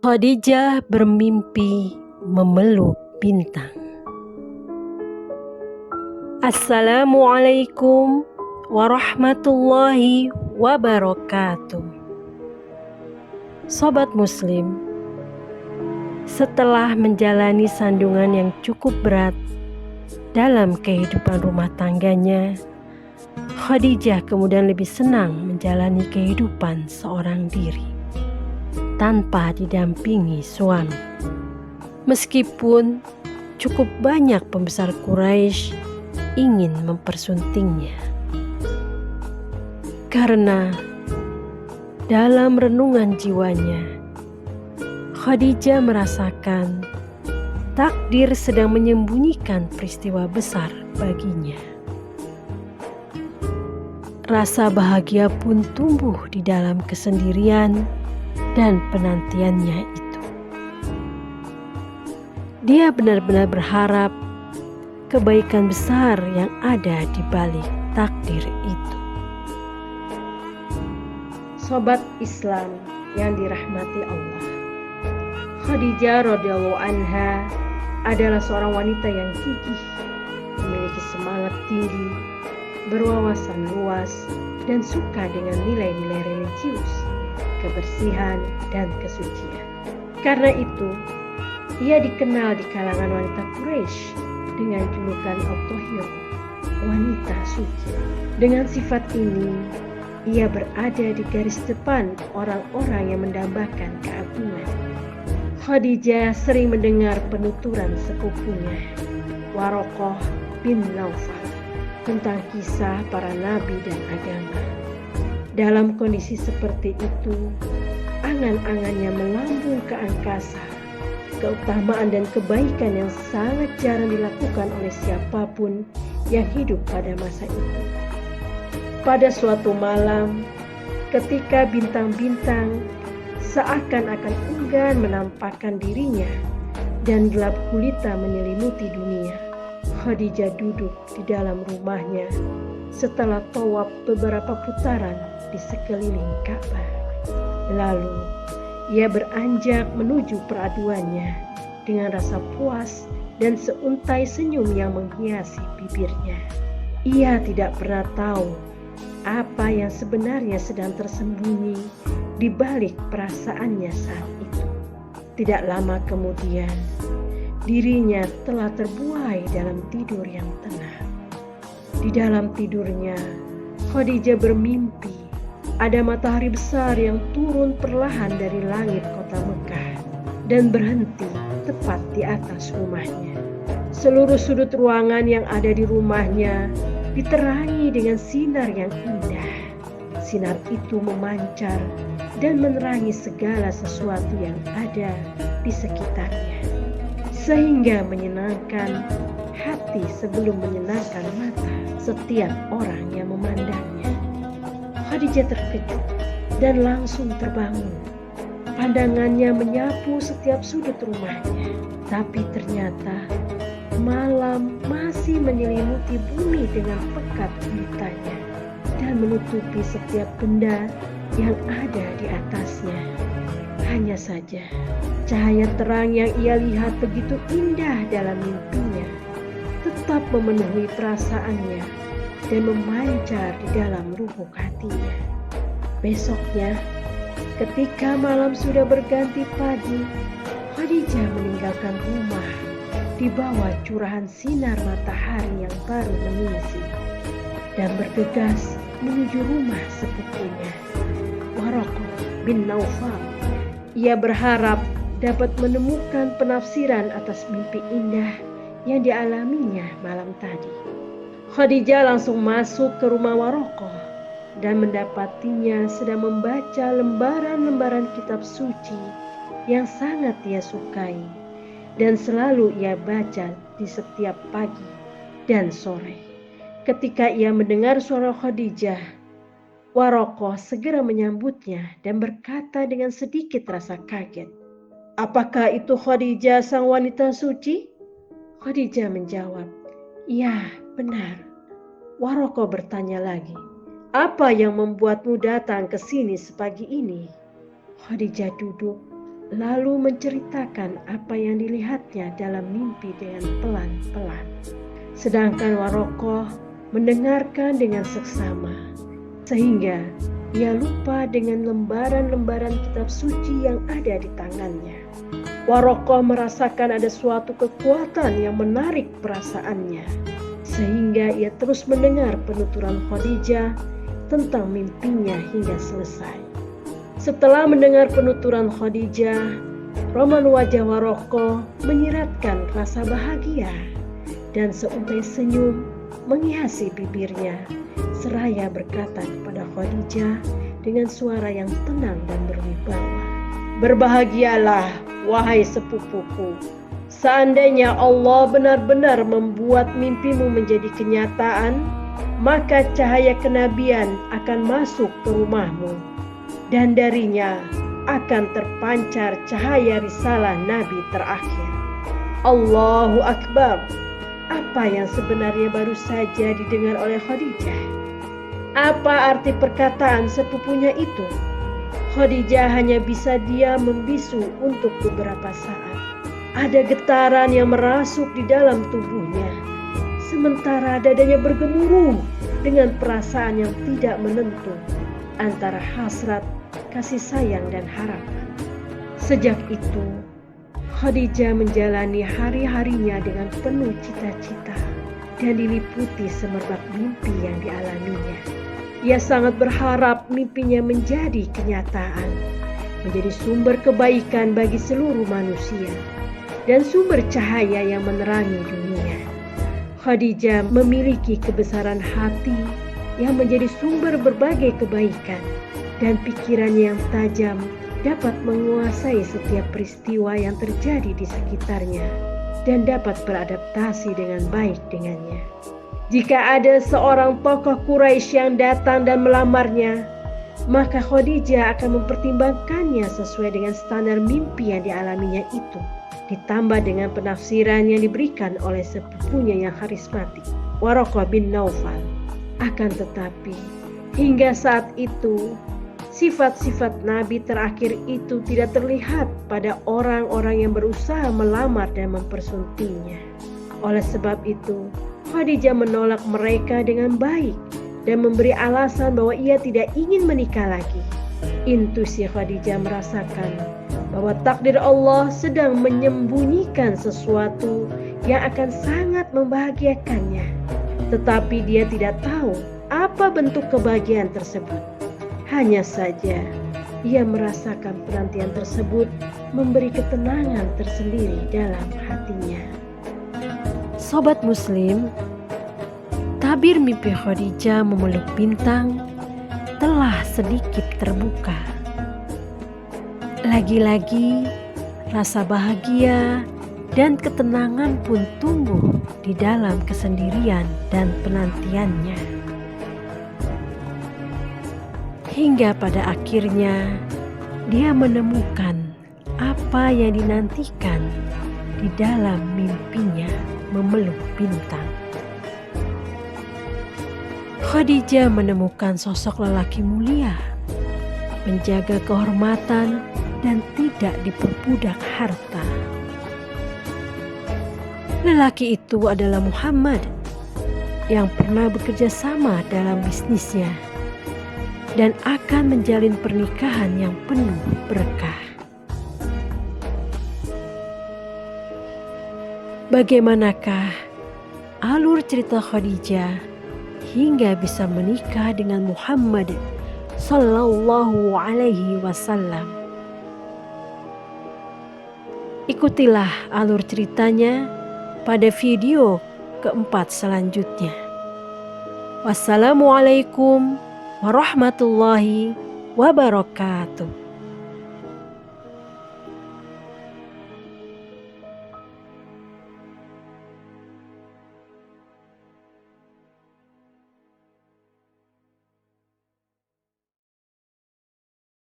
Khadijah bermimpi memeluk bintang. Assalamualaikum warahmatullahi wabarakatuh. Sobat Muslim, setelah menjalani sandungan yang cukup berat dalam kehidupan rumah tangganya, Khadijah kemudian lebih senang menjalani kehidupan seorang diri tanpa didampingi suami. Meskipun cukup banyak pembesar Quraisy ingin mempersuntingnya, karena dalam renungan jiwanya Khadijah merasakan takdir sedang menyembunyikan peristiwa besar baginya. Rasa bahagia pun tumbuh di dalam kesendirian dan penantiannya itu. Dia benar-benar berharap kebaikan besar yang ada di balik takdir itu. Sobat Islam yang dirahmati Allah, Khadijah radhiyallahu anha adalah seorang wanita yang gigih, memiliki semangat tinggi, berwawasan luas, dan suka dengan nilai-nilai religius, kebersihan, dan kesucian. Karena itu, ia dikenal di kalangan wanita Quraisy dengan julukan At-Thahirah, wanita suci. Dengan sifat ini, ia berada di garis depan orang-orang yang mendambakan keagungan. Khadijah sering mendengar penuturan sepupunya, Waraqah bin Naufal, tentang kisah para nabi dan agama. Dalam kondisi seperti itu, angan-angannya melambung ke angkasa, keutamaan dan kebaikan yang sangat jarang dilakukan oleh siapapun yang hidup pada masa itu. Pada suatu malam, ketika bintang-bintang seakan-akan enggan menampakkan dirinya dan gelap gulita menyelimuti dunia, Khadijah duduk di dalam rumahnya setelah tawaf beberapa putaran di sekeliling Ka'bah. Lalu ia beranjak menuju peraduannya dengan rasa puas dan seuntai senyum yang menghiasi bibirnya. Ia tidak pernah tahu apa yang sebenarnya sedang tersembunyi di balik perasaannya saat itu. Tidak lama kemudian, dirinya telah terbuai dalam tidur yang tenang. Di dalam tidurnya, Khadijah bermimpi ada matahari besar yang turun perlahan dari langit kota Mekah dan berhenti tepat di atas rumahnya. Seluruh sudut ruangan yang ada di rumahnya diterangi dengan sinar yang indah. Sinar itu memancar dan menerangi segala sesuatu yang ada di sekitarnya, sehingga menyenangkan hati sebelum menyenangkan mata setiap orang yang memandangnya. Khadijah terkejut dan langsung terbangun. Pandangannya menyapu setiap sudut rumahnya, tapi ternyata malam masih menyelimuti bumi dengan pekat gulitanya dan menutupi setiap benda yang ada di atasnya. Hanya saja, cahaya terang yang ia lihat begitu indah dalam mimpinya tetap memenuhi perasaannya dan memancar di dalam lubuk hatinya. Besoknya, ketika malam sudah berganti pagi, Khadijah meninggalkan rumah di bawah curahan sinar matahari yang baru menyingsing dan bergegas menuju rumah sepupunya, Waraqah bin Naufal. Ia berharap dapat menemukan penafsiran atas mimpi indah yang dialaminya malam tadi. Khadijah langsung masuk ke rumah Waraqah dan mendapatinya sedang membaca lembaran-lembaran kitab suci yang sangat ia sukai dan selalu ia baca di setiap pagi dan sore. Ketika ia mendengar suara Khadijah, Waraqah segera menyambutnya dan berkata dengan sedikit rasa kaget, "Apakah itu Khadijah sang wanita suci?" Khadijah menjawab, "Ya, benar." Waraqah bertanya lagi, "Apa yang membuatmu datang ke sini sepagi ini?" Khadijah duduk lalu menceritakan apa yang dilihatnya dalam mimpi dengan pelan-pelan. Sedangkan Warokoh mendengarkan dengan seksama, sehingga ia lupa dengan lembaran-lembaran kitab suci yang ada di tangannya. Warokoh merasakan ada suatu kekuatan yang menarik perasaannya, sehingga ia terus mendengar penuturan Khadijah tentang mimpinya hingga selesai. Setelah mendengar penuturan Khadijah, roman wajah Warokoh menyiratkan rasa bahagia dan seuntai senyum menghiasi bibirnya, seraya berkata kepada Khadijah dengan suara yang tenang dan berwibawa, "Berbahagialah, wahai sepupuku. Seandainya Allah benar-benar membuat mimpimu menjadi kenyataan, maka cahaya kenabian akan masuk ke rumahmu, dan darinya akan terpancar cahaya risalah Nabi terakhir." Allahu Akbar. Apa yang sebenarnya baru saja didengar oleh Khadijah? Apa arti perkataan sepupunya itu? Khadijah hanya bisa diam membisu untuk beberapa saat. Ada getaran yang merasuk di dalam tubuhnya, sementara dadanya bergemuruh dengan perasaan yang tidak menentu antara hasrat, kasih sayang, dan harapan. Sejak itu, Khadijah menjalani hari-harinya dengan penuh cita-cita dan diliputi semerbak mimpi yang dialaminya. Ia sangat berharap mimpinya menjadi kenyataan, menjadi sumber kebaikan bagi seluruh manusia dan sumber cahaya yang menerangi dunia. Khadijah memiliki kebesaran hati yang menjadi sumber berbagai kebaikan, dan pikirannya yang tajam dapat menguasai setiap peristiwa yang terjadi di sekitarnya dan dapat beradaptasi dengan baik dengannya. Jika ada seorang tokoh Quraisy yang datang dan melamarnya, maka Khadijah akan mempertimbangkannya sesuai dengan standar mimpi yang dialaminya itu, ditambah dengan penafsiran yang diberikan oleh sepupunya yang karismatik, Warokoh bin Naufal. Akan tetapi, hingga saat itu, sifat-sifat Nabi terakhir itu tidak terlihat pada orang-orang yang berusaha melamar dan mempersuntingnya. Oleh sebab itu, Khadijah menolak mereka dengan baik dan memberi alasan bahwa ia tidak ingin menikah lagi. Intuisi Khadijah merasakan bahwa takdir Allah sedang menyembunyikan sesuatu yang akan sangat membahagiakannya. Tetapi dia tidak tahu apa bentuk kebahagiaan tersebut. Hanya saja ia merasakan penantian tersebut memberi ketenangan tersendiri dalam hatinya. Sobat Muslim, tabir mimpi Khadijah memeluk bintang telah sedikit terbuka. Lagi-lagi rasa bahagia dan ketenangan pun tumbuh di dalam kesendirian dan penantiannya. Hingga pada akhirnya dia menemukan apa yang dinantikan di dalam mimpinya memeluk bintang. Khadijah menemukan sosok lelaki mulia, menjaga kehormatan dan tidak diperbudak harta. Lelaki itu adalah Muhammad yang pernah bekerja sama dalam bisnisnya dan akan menjalin pernikahan yang penuh berkah. Bagaimanakah alur cerita Khadijah hingga bisa menikah dengan Muhammad sallallahu alaihi wasallam? Ikutilah alur ceritanya pada video keempat selanjutnya. Wassalamualaikum warahmatullahi wabarakatuh.